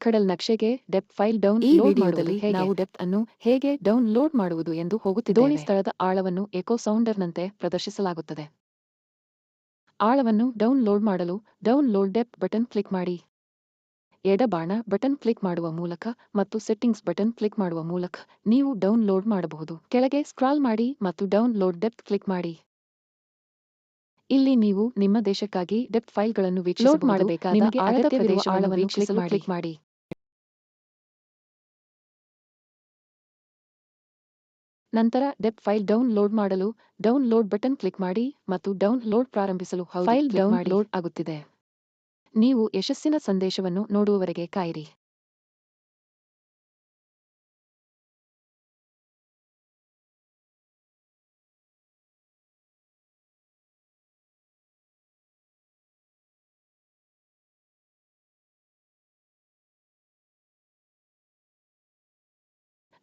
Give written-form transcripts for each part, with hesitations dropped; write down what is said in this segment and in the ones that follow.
ಖಡಲ್ ನಕ್ಷೆಗೆ depth file down ಈ load ವಿಡಿಯೋದಲ್ಲಿ ಮಾಡುವುದು ನಾವು ಡೆಪ್ತ್ ಅನ್ನು ಹೇಗೆ ಡೌನ್ಲೋಡ್ ಮಾಡುವುದು ಎಂದು ದೋಣಿ ಹೋಗುತ್ತಿದ್ದೇವೆ. ಸ್ಥಳದ ಆಳವನ್ನು ಎಕೋ ಸೌಂಡರ್ನಂತೆ ಪ್ರದರ್ಶಿಸಲಾಗುತ್ತದೆ. ಆಳವನ್ನು ಡೌನ್ಲೋಡ್ ಮಾಡಲು ಡೌನ್ಲೋಡ್ ಡೆಪ್ತ್ ಬಟನ್ ಕ್ಲಿಕ್ ಮಾಡಿ. ಎಡಬಾಣ ಬಟನ್ ಕ್ಲಿಕ್ ಮಾಡುವ ಮೂಲಕ ಮತ್ತು ಸೆಟ್ಟಿಂಗ್ಸ್ ಬಟನ್ ಕ್ಲಿಕ್ ಮಾಡುವ ಮೂಲಕ ನೀವು ಡೌನ್ಲೋಡ್ ಮಾಡಬಹುದು. ಕೆಳಗೆ ಸ್ಕ್ರಾಲ್ ಮಾಡಿ ಮತ್ತು ಡೌನ್ಲೋಡ್ ಡೆಪ್ತ್ ಕ್ಲಿಕ್ ಮಾಡಿ. ಇಲ್ಲಿ ನೀವು ನಿಮ್ಮ ದೇಶಕ್ಕಾಗಿ ಡೆಪ್ತ್ ಫೈಲ್ಗಳನ್ನು ವೀಕ್ಷಿಸಬಹುದು. ಲೋಡ್ ಮಾಡಬೇಕಾದ ನಿಮಗೆ ಅಗತ್ಯವಿರುವ ಅಗತ್ಯವಿರುವ ಆಳವನ್ನು ವೀಕ್ಷಿಸಲು ಕ್ಲಿಕ್ ಮಾಡಿ. ನಂತರ ಡೆಪ್ತ್ ಫೈಲ್ ಡೌನ್ಲೋಡ್ ಮಾಡಲು ಡೌನ್ಲೋಡ್ ಬಟನ್ ಕ್ಲಿಕ್ ಮಾಡಿ ಮತ್ತು ಡೌನ್ಲೋಡ್ ಪ್ರಾರಂಭಿಸಲು ಫೈಲ್ ಡೌನ್ಲೋಡ್ ಆಗುತ್ತಿದೆ. ನೀವು ಯಶಸ್ಸಿನ ಸಂದೇಶವನ್ನು ನೋಡುವವರೆಗೆ ಕಾಯಿರಿ.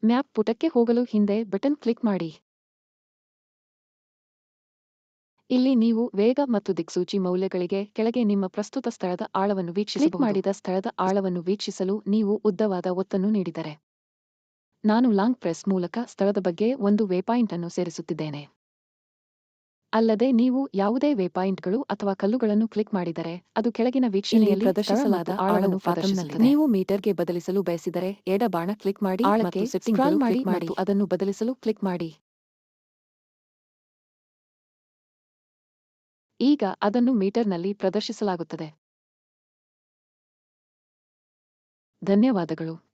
ಮ್ಯಾಪ್ ಪುಟಕ್ಕೆ ಹೋಗಲು ಹಿಂದೆ ಬಟನ್ ಕ್ಲಿಕ್ ಮಾಡಿ. ಇಲ್ಲಿ ನೀವು ವೇಗ ಮತ್ತು ದಿಕ್ಸೂಚಿ ಮೌಲ್ಯಗಳಿಗೆ ಕೆಳಗೆ ನಿಮ್ಮ ಪ್ರಸ್ತುತ ಸ್ಥಳದ ಆಳವನ್ನು ವೀಕ್ಷಿಸಬಹುದು. ಕ್ಲಿಕ್ ಮಾಡಿದ ಸ್ಥಳದ ಆಳವನ್ನು ವೀಕ್ಷಿಸಲು ನೀವು ಉದ್ದವಾದ ಒತ್ತನ್ನು ನೀಡಿದರೆ ನಾನು ಲಾಂಗ್ ಪ್ರೆಸ್ ಮೂಲಕ ಸ್ಥಳದ ಬಗ್ಗೆ ಒಂದು ವೇಪಾಯಿಂಟ್ ಅನ್ನು ಸೇರಿಸುತ್ತಿದ್ದೇನೆ. ಅಲ್ಲದೆ ನೀವು ಯಾವುದೇ ವೇಪಾಯಿಂಟ್ಗಳು ಅಥವಾ ಕಲ್ಲುಗಳನ್ನು ಕ್ಲಿಕ್ ಮಾಡಿದರೆ ಅದು ಕೆಳಗಿನ ವೀಕ್ಷಣೆಯಲ್ಲಿ ಪ್ರದರ್ಶಿಸಲಾದ ಆಳವನ್ನು ಪ್ರದರ್ಶಿಸುತ್ತದೆ. ನೀವು ಮೀಟರ್ಗೆ ಬದಲಿಸಲು ಬಯಸಿದರೆ ಎಡಬಾಣ ಕ್ಲಿಕ್ ಮಾಡಿ ಆಳಕ್ಕೆ ಮತ್ತು ಸೆಟ್ಟಿಂಗ್ ಸ್ಕ್ರಾಲ್ ಮಾಡಿ ಕ್ಲಿಕ್ ಮಾಡಿ. ಮತ್ತು ಅದನ್ನು ಬದಲಿಸಲು ಕ್ಲಿಕ್ ಮಾಡಿ. ಈಗ ಅದನ್ನು ಮೀಟರ್ನಲ್ಲಿ ಪ್ರದರ್ಶಿಸಲಾಗುತ್ತದೆ. ಧನ್ಯವಾದಗಳು.